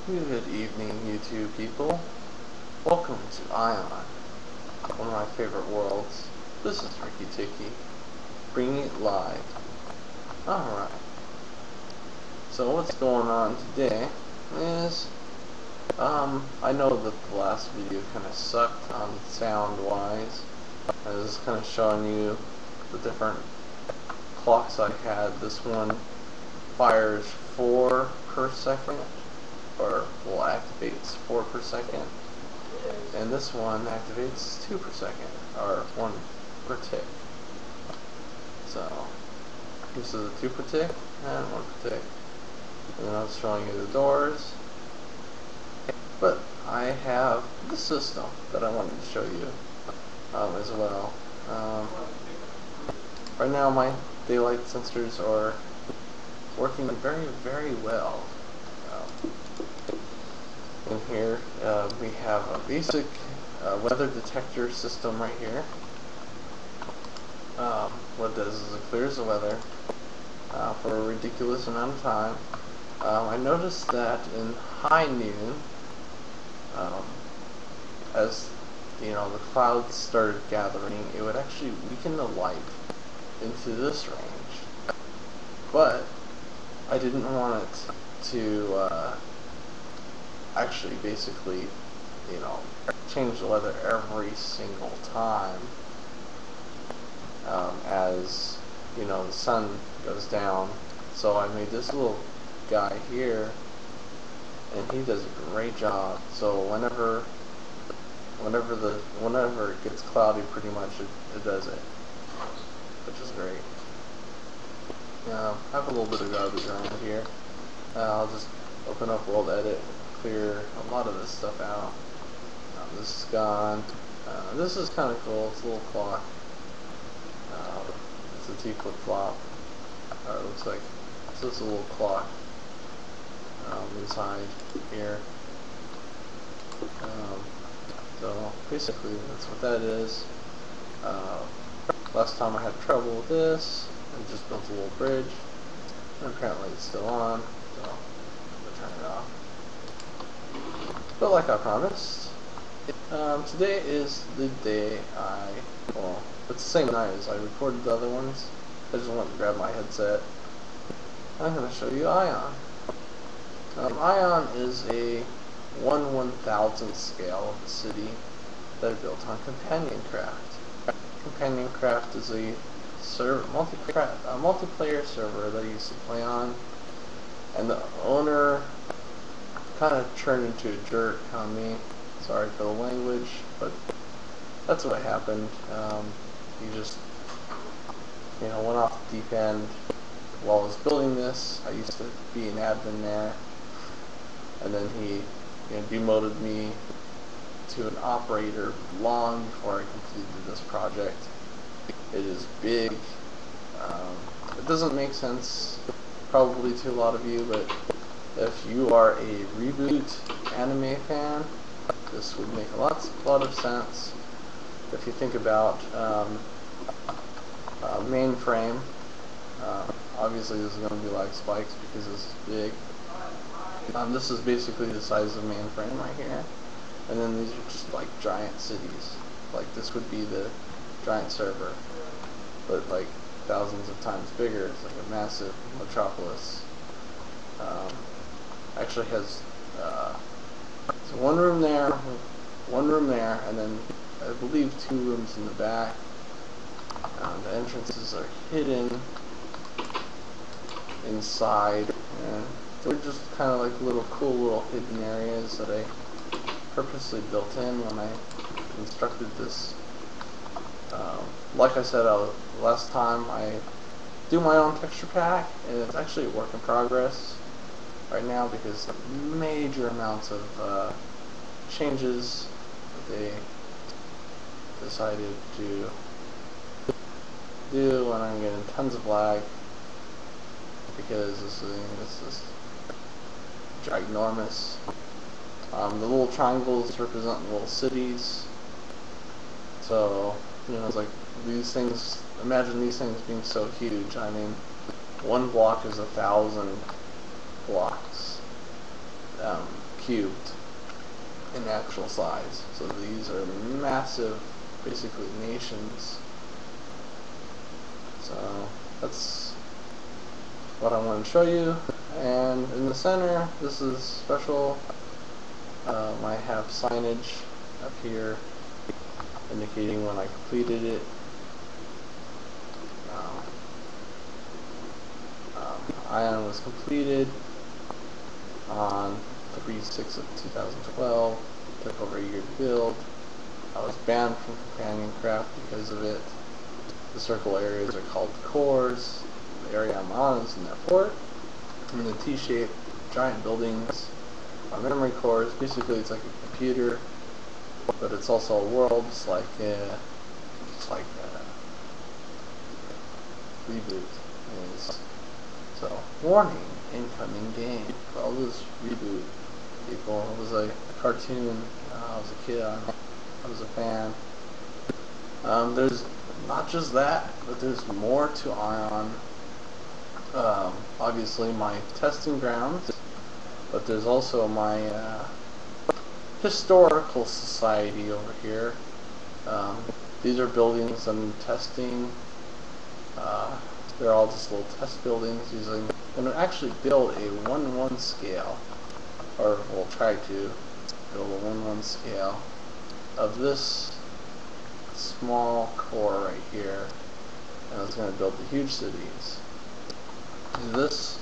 Good evening, YouTube people. Welcome to Ion, one of my favorite worlds. This is rikyticky, bringing it live. Alright. So what's going on today is, I know that the last video kind of sucked on sound-wise. I was kind of showing you the different clocks I had. This one fires 4 per second. Or activates 4 per second, and this one activates 2 per second, or 1 per tick. So this is a 2 per tick and 1 per tick. And then I was showing you the doors, but I have the system that I wanted to show you as well. Right now my daylight sensors are working very, very well. In here we have a basic weather detector system right here. What it does is it clears the weather for a ridiculous amount of time. I noticed that in high noon, as you know, the clouds started gathering, it would actually weaken the light into this range. But I didn't want it to actually basically, you know, change the weather every single time as, you know, the sun goes down. So I made this little guy here, and he does a great job. So whenever it gets cloudy, pretty much it does it, which is great. I have a little bit of garbage around here. I'll just open up World Edit, clear a lot of this stuff out. This is gone. This is kind of cool. It's a little clock. It's a T flip-flop. It looks like it's just a little clock inside here. So basically that's what that is. Last time I had trouble with this, I just built a little bridge, and apparently it's still on, so I'll turn it off. But like I promised, today is the day well, it's the same night as I recorded the other ones. I just went to grab my headset. I'm going to show you Ion. Ion is a 1/1000th scale of the city that I built on Companion Craft. Companion Craft is a multiplayer server that I used to play on, and the owner kind of turned into a jerk on me. Sorry for the language, but that's what happened. He just, you know, went off the deep end while I was building this. I used to be an admin there, and then he, you know, demoted me to an operator long before I completed this project. It is big. It doesn't make sense probably to a lot of you, but if you are a reboot anime fan, this would make a lot of sense. If you think about mainframe, obviously this is going to be like spikes because it's big. This is basically the size of mainframe right here, and then these are just like giant cities. Like this would be the giant server, but like thousands of times bigger. It's like a massive metropolis. Actually has so one room there, and then I believe 2 rooms in the back. The entrances are hidden inside, and they're just kind of like cool little hidden areas that I purposely built in when I constructed this. Like I said last time, I do my own texture pack, and it's actually a work in progress right now because major amounts of changes that they decided to do, and I'm getting tons of lag because this thing is just ginormous. The little triangles represent little cities, so you know, it's like these things. Imagine these things being so huge. I mean, one block is 1,000 blocks. cubed in actual size. So these are massive, basically nations. So that's what I want to show you. And in the center, this is special. I have signage up here indicating when I completed it. Ion was completed on 3/6/2012. It took over a year to build. I was banned from companion craft because of it. The circle areas are called cores. The area I'm on is in that port. And the T-shaped giant buildings are memory cores. Basically, it's like a computer, but it's also a world. It's like reboot is. So, warning, incoming game. For all those reboot people, it was a cartoon. I was a kid. I was a fan. There's not just that, but there's more to Ion. Obviously my testing grounds, but there's also my historical society over here. These are buildings I'm testing. They're all just little test buildings using, and actually build a 1:1 scale, or we'll try to build a 1:1 scale of this small core right here, and I was going to build the huge cities. This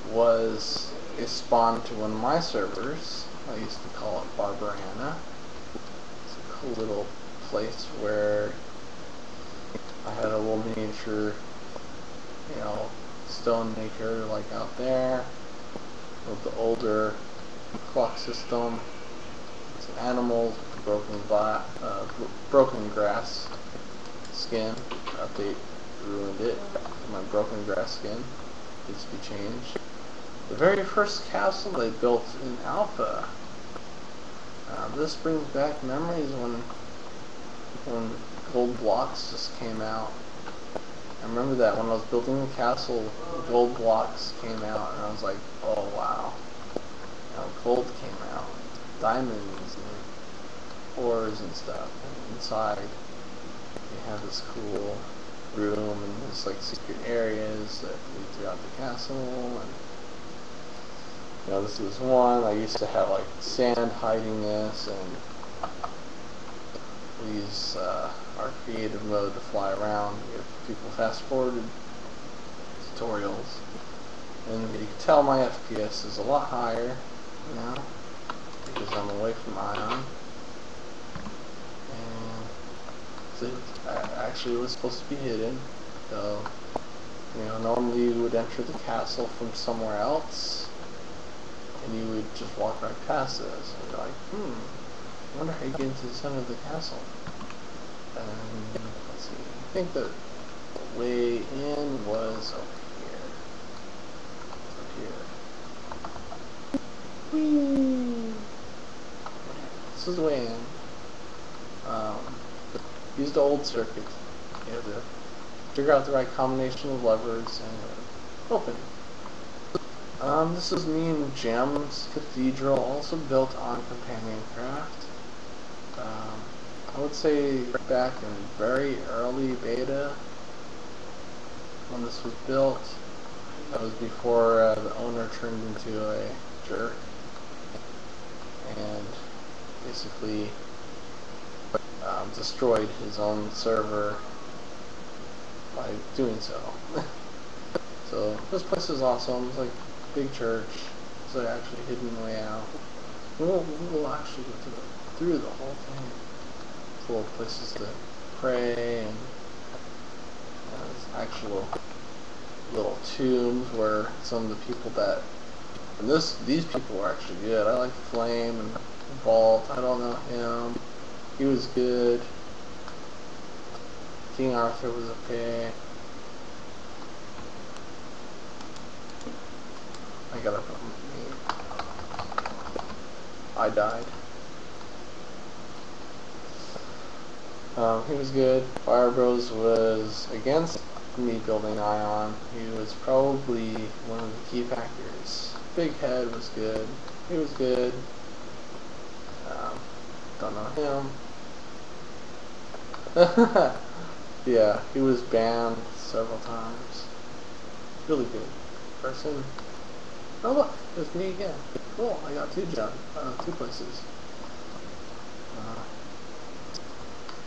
was a spawn to one of my servers. I used to call it Barbariana. It's a cool little place where I had a little miniature, stone maker like out there with the older clock system. Some animals with broken grass skin. Update ruined it. My broken grass skin needs to be changed. The very first castle they built in Alpha. This brings back memories when gold blocks just came out. I remember that when I was building the castle, gold blocks came out, and I was like, oh wow. Gold came out, diamonds and ores and stuff. And inside, you have this cool room and there's like secret areas that lead throughout the castle. And this was one. I used to have like sand hiding this, and we use our creative mode to fly around. If people fast forwarded tutorials, and you can tell my FPS is a lot higher now because I'm away from Ion. And so actually it was supposed to be hidden, so normally you would enter the castle from somewhere else, and you would just walk right past this, and you're like, I wonder how you get into the center of the castle. And let's see, I think the way in was over here. Whee! This is the way in. Use the old circuit. You have to figure out the right combination of levers and open. This is me and Gem's Cathedral, also built on Companion Craft. I would say back in very early beta when this was built. That was before the owner turned into a jerk and basically destroyed his own server by doing so. So this place is awesome. It's like a big church. It's like actually hidden way out. We'll actually go through the whole thing. Full of places to pray, and there's actual little tombs where some of the people that, and these people were actually good. I like Flame and Vault. I don't know him. He was good. King Arthur was okay. I got up on me. I died. He was good. Fire Bros was against me building Ion. He was probably one of the key factors Big Head was good. He was good. Don't know him. Yeah, he was banned several times. Really good person. Oh look, it's me again. Cool, I got two places.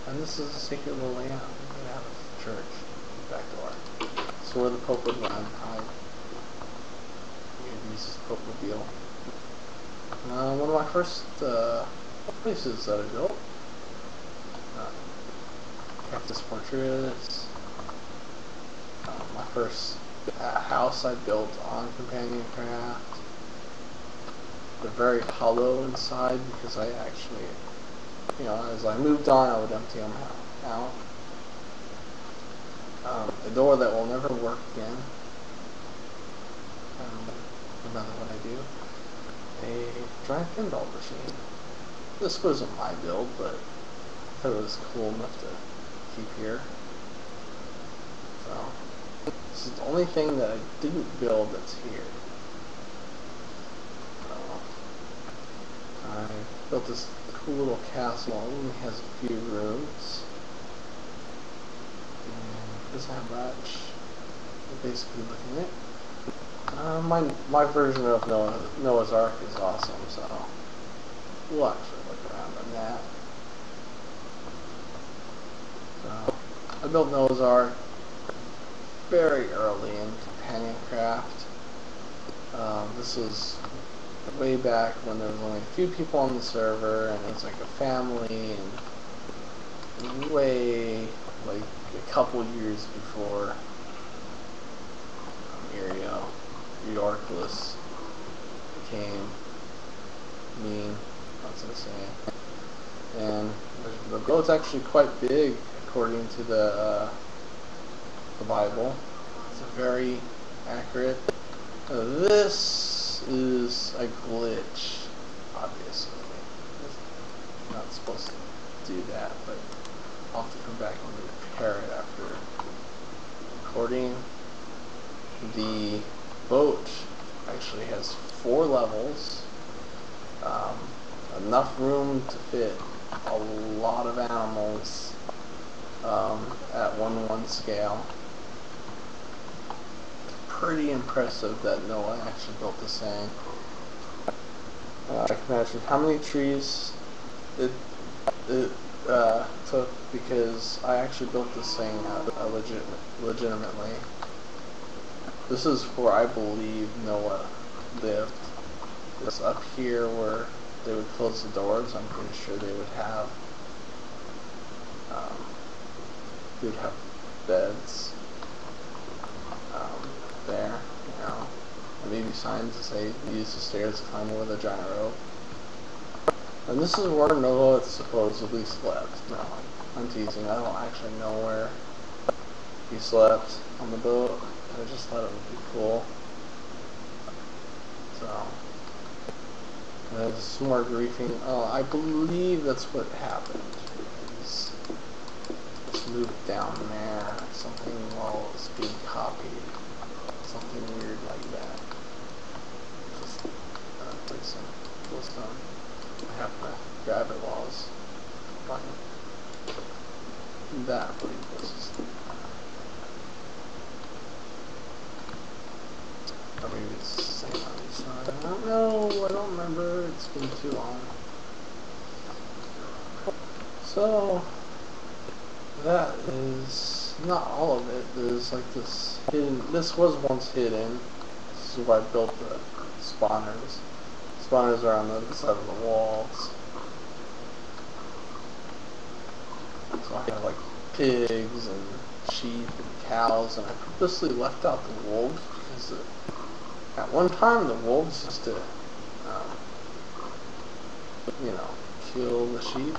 And this is a sacred little layout. We're gonna have a church back door. So where the Pope would run, hide. Use his Pope-mobile. One of my first places that I built. Cactus portraits. My first house I built on Companion Craft. They're very hollow inside because I actually, as I moved on, I would empty them out. A door that will never work again. No matter what I do. A giant pinball machine. This wasn't my build, but I thought it was cool enough to keep here. So, this is the only thing that I didn't build that's here. So, I built this cool little castle. It only has a few rooms. And it doesn't have much. You're basically looking at it. My version of Noah's Ark is awesome, so we'll actually look around on that. So, I built Noah's Ark very early in Companion Craft. This was way back when there was only a few people on the server, and it was like a family, and way, like a couple years before Yorkless became mean, that's what I'm saying. And the boat's actually quite big according to the Bible. It's very accurate. This is a glitch, obviously. It's not supposed to do that, but I'll have to come back and repair it after recording. The boat actually has 4 levels, enough room to fit a lot of animals at 1:1 scale. Pretty impressive that Noah actually built this thing. I can imagine how many trees it took, because I actually built this thing legitimately. This is where I believe Noah lived. It's up here where they would close the doors. I'm pretty sure they would have beds there, and maybe signs that say use the stairs to climb over the giant rope. And this is where Noah supposedly slept. No, I'm teasing. I don't actually know where he slept on the boat. I just thought it would be cool. So, there's some more griefing. Oh, I believe that's what happened. It's moved down there or something while it was being copied. Something weird like that. Just like some cool stone. I have to grab it while I was talking. That I believe was just. Or maybe it's the same on each side. I don't know. I don't remember. It's been too long. So, that is not all of it. There's like this hidden. This was once hidden. This is where I built the spawners. Spawners are on the other side of the walls. So I have like pigs and sheep and cows, and I purposely left out the wolves because at one time the wolves used to, kill the sheep.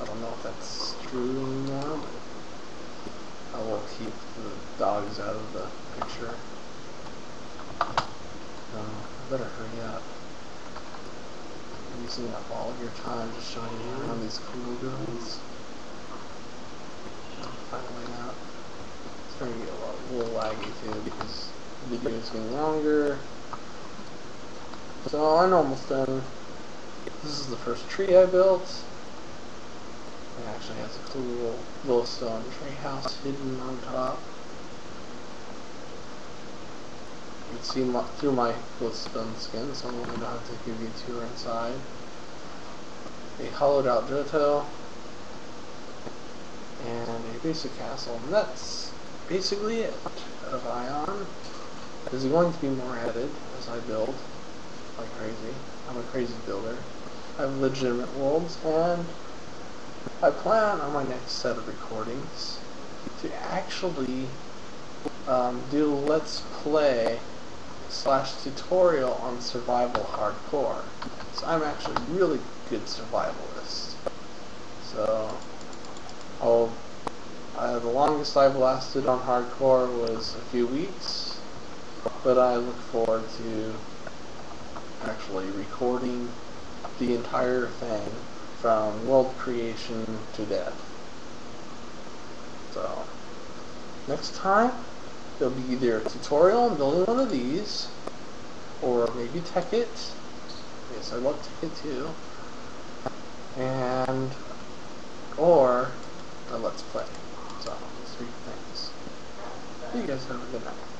I don't know if that's true anymore, but I will keep the dogs out of the picture. I better hurry up. I'm using up all of your time just showing you around these cool builds. Finally out. It's starting to get a little laggy too because the video is getting longer. So I'm almost done. This is the first tree I built. It actually has a cool little stone tree house hidden on top. You can see through my stone skin, so I'm going to have to give you a tour inside. A hollowed out Johto, and a basic castle, and that's basically it of Ion. There's going to be more added as I build like crazy. I'm a crazy builder. I have legitimate worlds, and I plan on my next set of recordings to actually do a Let's Play / tutorial on survival hardcore. So I'm actually a really good survivalist. So the longest I've lasted on hardcore was a few weeks, but I look forward to actually recording the entire thing from world creation to death. So next time there'll be either a tutorial on building one of these, or maybe Tekkit. Yes, I love Tekkit too. And or a Let's Play. So, 3 things. You guys have a good night.